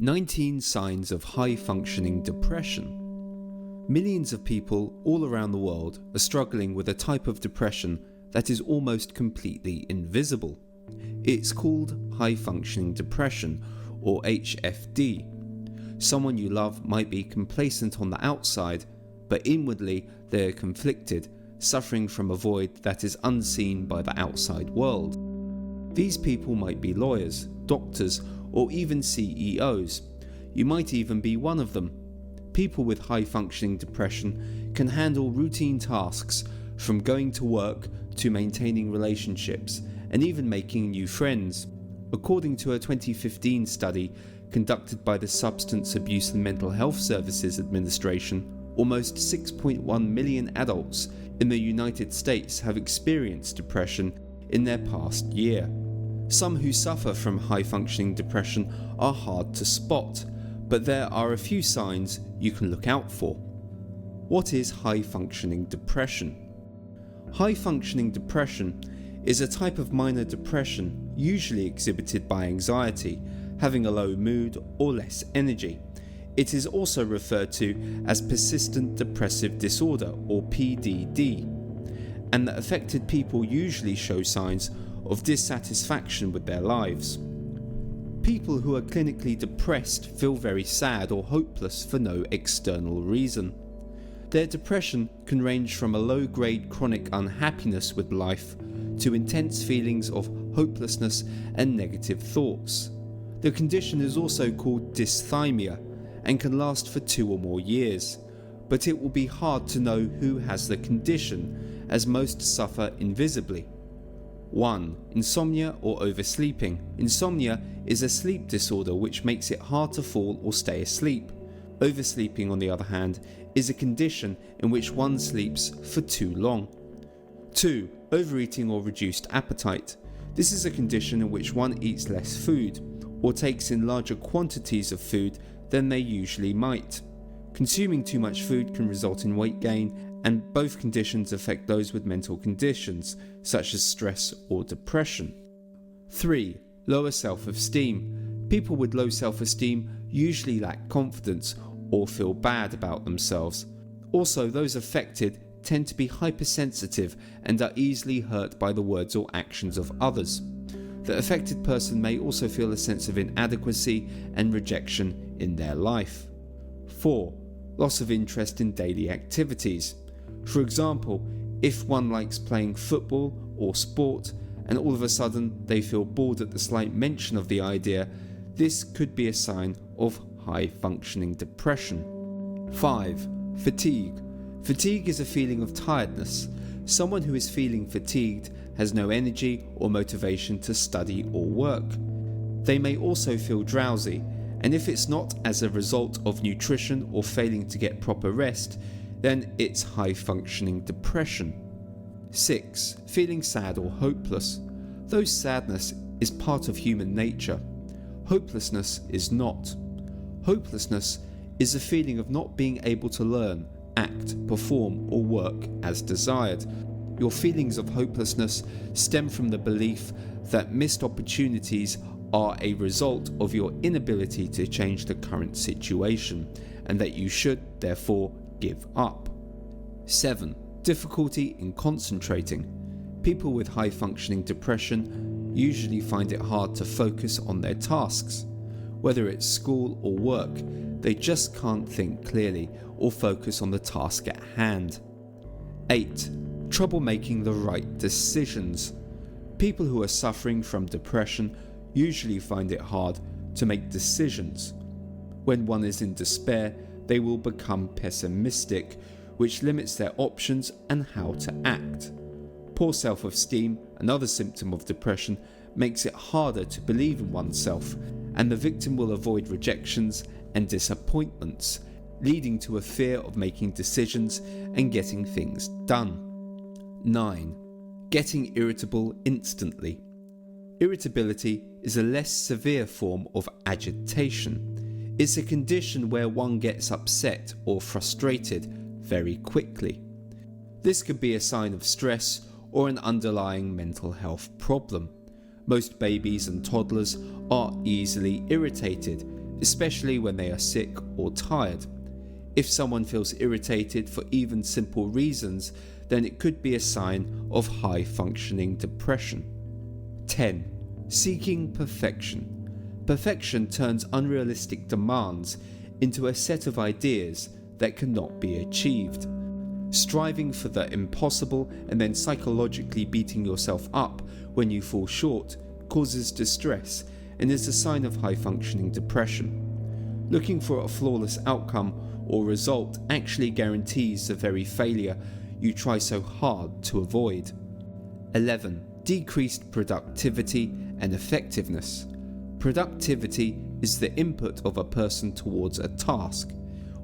19 signs of high-functioning depression. Millions of people all around the world are struggling with a type of depression that is almost completely invisible. It's called high-functioning depression, or HFD. Someone you love might be complacent on the outside, but inwardly they are conflicted, suffering from a void that is unseen by the outside world. These people might be lawyers, doctors, or even CEOs. You might even be one of them. People with high-functioning depression can handle routine tasks, from going to work to maintaining relationships, and even making new friends. According to a 2015 study conducted by the Substance Abuse and Mental Health Services Administration, almost 6.1 million adults in the United States have experienced depression in their past year. Some who suffer from high-functioning depression are hard to spot, but there are a few signs you can look out for. What is high-functioning depression? High-functioning depression is a type of minor depression usually exhibited by anxiety, having a low mood or less energy. It is also referred to as persistent depressive disorder, or PDD, and the affected people usually show signs of dissatisfaction with their lives. People who are clinically depressed feel very sad or hopeless for no external reason. Their depression can range from a low-grade chronic unhappiness with life to intense feelings of hopelessness and negative thoughts. The condition is also called dysthymia and can last for 2 or more years, but it will be hard to know who has the condition, as most suffer invisibly. 1. Insomnia or oversleeping. Insomnia is a sleep disorder which makes it hard to fall or stay asleep. Oversleeping, on the other hand, is a condition in which one sleeps for too long. 2. Overeating or reduced appetite. This is a condition in which one eats less food or takes in larger quantities of food than they usually might. Consuming too much food can result in weight gain, and both conditions affect those with mental conditions, such as stress or depression. 3. Lower self-esteem. People with low self-esteem usually lack confidence or feel bad about themselves. Also, those affected tend to be hypersensitive and are easily hurt by the words or actions of others. The affected person may also feel a sense of inadequacy and rejection in their life. 4. Loss of interest in daily activities. For example, if one likes playing football or sport and all of a sudden they feel bored at the slight mention of the idea, this could be a sign of high-functioning depression. 5. Fatigue. Fatigue is a feeling of tiredness. Someone who is feeling fatigued has no energy or motivation to study or work. They may also feel drowsy, and if it's not as a result of nutrition or failing to get proper rest, then it's high-functioning depression. 6. Feeling sad or hopeless. Though sadness is part of human nature, hopelessness is not. Hopelessness is a feeling of not being able to learn, act, perform, or work as desired. Your feelings of hopelessness stem from the belief that missed opportunities are a result of your inability to change the current situation, and that you should, therefore, give up. 7. Difficulty in concentrating. People with high-functioning depression usually find it hard to focus on their tasks. Whether it's school or work, they just can't think clearly or focus on the task at hand. 8. Trouble making the right decisions. People who are suffering from depression usually find it hard to make decisions. When one is in despair, they will become pessimistic, which limits their options and how to act. Poor self-esteem, another symptom of depression, makes it harder to believe in oneself, and the victim will avoid rejections and disappointments, leading to a fear of making decisions and getting things done. 9. Getting irritable instantly. Irritability is a less severe form of agitation. It's a condition where one gets upset or frustrated very quickly. This could be a sign of stress or an underlying mental health problem. Most babies and toddlers are easily irritated, especially when they are sick or tired. If someone feels irritated for even simple reasons, then it could be a sign of high-functioning depression. 10. Seeking perfection. Perfection turns unrealistic demands into a set of ideas that cannot be achieved. Striving for the impossible and then psychologically beating yourself up when you fall short causes distress and is a sign of high-functioning depression. Looking for a flawless outcome or result actually guarantees the very failure you try so hard to avoid. 11. Decreased productivity and effectiveness. Productivity is the input of a person towards a task.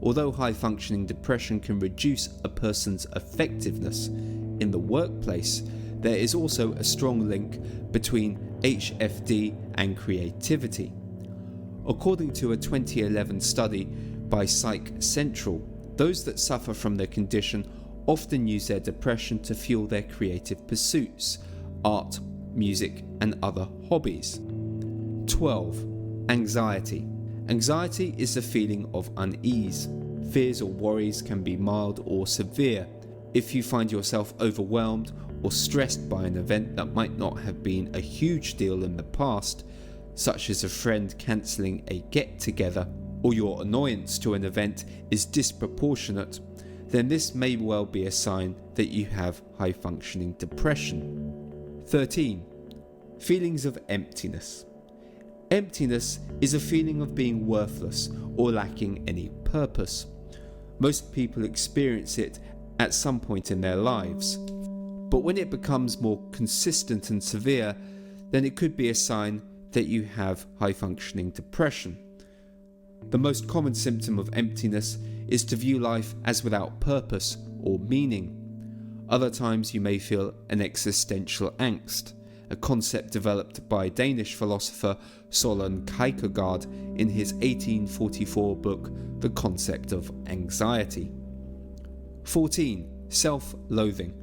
Although high-functioning depression can reduce a person's effectiveness in the workplace, there is also a strong link between HFD and creativity. According to a 2011 study by Psych Central, those that suffer from the condition often use their depression to fuel their creative pursuits, art, music, and other hobbies. 12. Anxiety. Anxiety is the feeling of unease. Fears or worries can be mild or severe. If you find yourself overwhelmed or stressed by an event that might not have been a huge deal in the past, such as a friend cancelling a get-together, or your annoyance to an event is disproportionate, then this may well be a sign that you have high-functioning depression. 13. Feelings of emptiness. Emptiness is a feeling of being worthless or lacking any purpose. Most people experience it at some point in their lives, but when it becomes more consistent and severe, then it could be a sign that you have high-functioning depression. The most common symptom of emptiness is to view life as without purpose or meaning. Other times you may feel an existential angst, a concept developed by Danish philosopher Søren Kierkegaard in his 1844 book The Concept of Anxiety. 14. Self-loathing.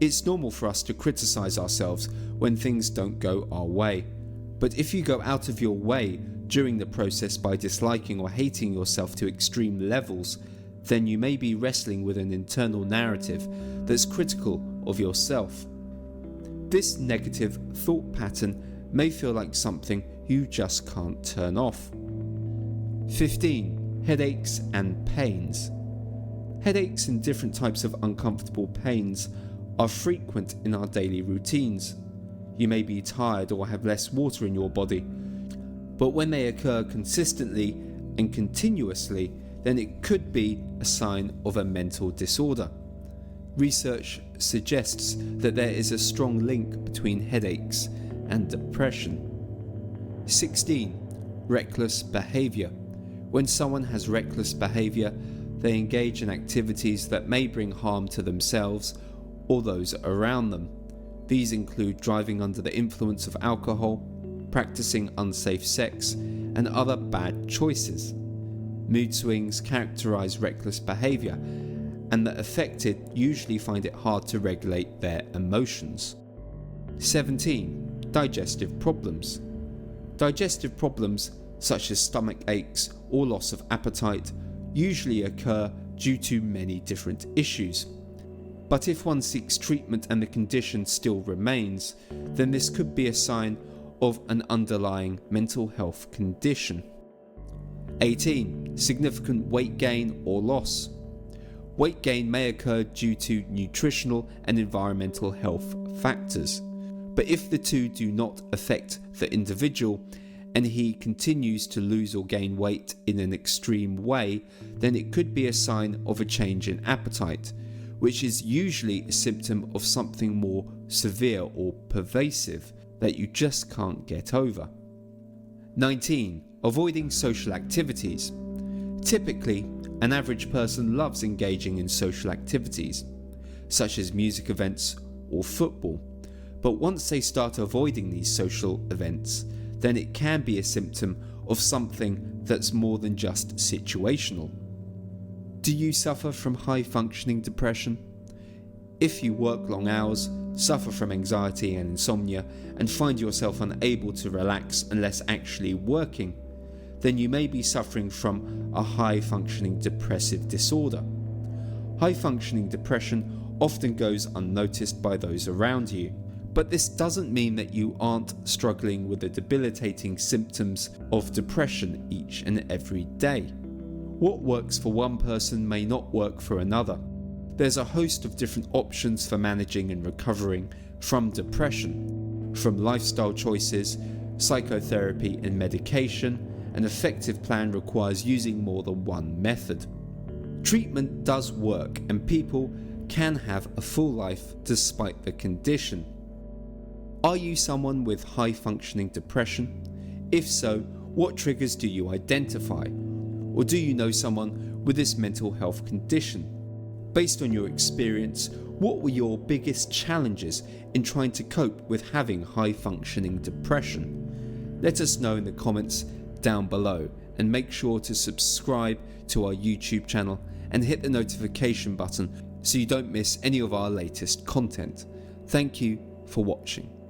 It's normal for us to criticize ourselves when things don't go our way. But if you go out of your way during the process by disliking or hating yourself to extreme levels, then you may be wrestling with an internal narrative that's critical of yourself. This negative thought pattern may feel like something you just can't turn off. 15. Headaches and pains. Headaches and different types of uncomfortable pains are frequent in our daily routines. You may be tired or have less water in your body, but when they occur consistently and continuously, then it could be a sign of a mental disorder. Research suggests that there is a strong link between headaches and depression. 16. Reckless behavior. When someone has reckless behavior, they engage in activities that may bring harm to themselves or those around them. These include driving under the influence of alcohol, practicing unsafe sex, and other bad choices. Mood swings characterize reckless behavior, and the affected usually find it hard to regulate their emotions. 17. Digestive problems. Digestive problems, such as stomach aches or loss of appetite, usually occur due to many different issues. But if one seeks treatment and the condition still remains, then this could be a sign of an underlying mental health condition. 18. Significant weight gain or loss. Weight gain may occur due to nutritional and environmental health factors, but if the two do not affect the individual and he continues to lose or gain weight in an extreme way, then it could be a sign of a change in appetite, which is usually a symptom of something more severe or pervasive that you just can't get over. 19. Avoiding social activities. Typically, an average person loves engaging in social activities, such as music events or football, but once they start avoiding these social events, then it can be a symptom of something that's more than just situational. Do you suffer from high-functioning depression? If you work long hours, suffer from anxiety and insomnia, and find yourself unable to relax unless actually working, then you may be suffering from a high-functioning depressive disorder. High-functioning depression often goes unnoticed by those around you, but this doesn't mean that you aren't struggling with the debilitating symptoms of depression each and every day. What works for one person may not work for another. There's a host of different options for managing and recovering from depression, from lifestyle choices, psychotherapy and medication. An effective plan requires using more than one method. Treatment does work, and people can have a full life despite the condition. Are you someone with high-functioning depression? If so, what triggers do you identify? Or do you know someone with this mental health condition? Based on your experience, what were your biggest challenges in trying to cope with having high-functioning depression? Let us know in the comments down below, and make sure to subscribe to our YouTube channel and hit the notification button so you don't miss any of our latest content. Thank you for watching.